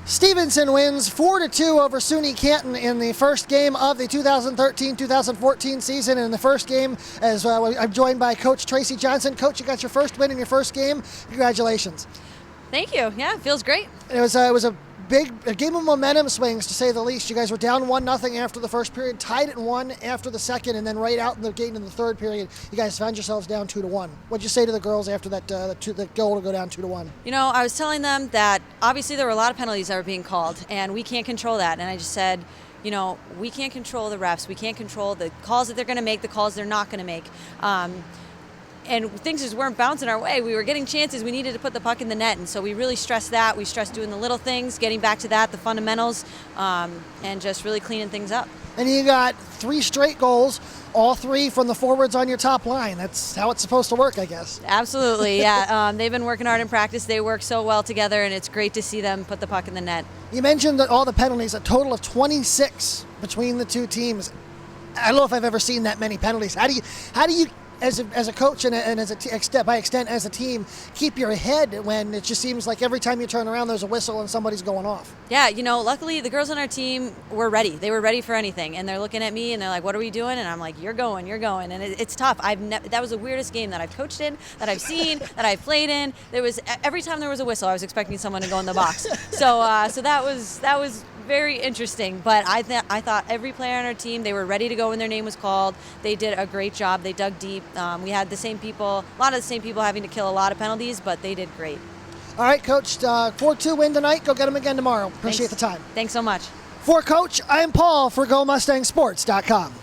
Stevenson wins 4-2 over SUNY Canton in the first game of the 2013-2014 season. And in the first game, as I'm joined by Coach Tracy Johnson. Coach, you got your first win in your first game. Congratulations. Thank you. Yeah, it feels great. It was a game of momentum swings, to say the least. You guys were down 1-0 after the first period, tied at 1 after the second, and then right out in the gate in the third period, you guys found yourselves down 2-1. What'd you say to the girls after that the goal to go down 2-1? You know, I was telling them that obviously there were a lot of penalties that were being called, and we can't control that. And I just said, you know, we can't control the refs. We can't control the calls that they're going to make, the calls they're not going to make. And things just weren't bouncing our way. We were getting chances. We needed to put the puck in the net. And so we really stressed that. We stressed doing the little things, getting back to that, the fundamentals, and just really cleaning things up. And you got 3 straight goals, all 3 from the forwards on your top line. That's how it's supposed to work, I guess. Absolutely, yeah. They've been working hard in practice. They work so well together, and it's great to see them put the puck in the net. You mentioned that all the penalties, a total of 26 between the two teams. I don't know if I've ever seen that many penalties. How do you as a coach and by extent as a team, keep your head when it just seems like every time you turn around there's a whistle and somebody's going off? Yeah, you know, luckily the girls on our team were ready. They were ready for anything, and they're looking at me and they're like, "What are we doing?" And I'm like, "You're going," and it's tough. That was the weirdest game that I've coached in, that I've seen, that I've played in. There was every time there was a whistle, I was expecting someone to go in the box. So that was very interesting, but I thought every player on our team, they were ready to go when their name was called. They did a great job. They dug deep. We had a lot of the same people having to kill a lot of penalties, but they did great. All right, Coach, 4-2 win tonight. Go get them again tomorrow. Appreciate the time. Thanks so much. For Coach, I'm Paul for GoMustangSports.com.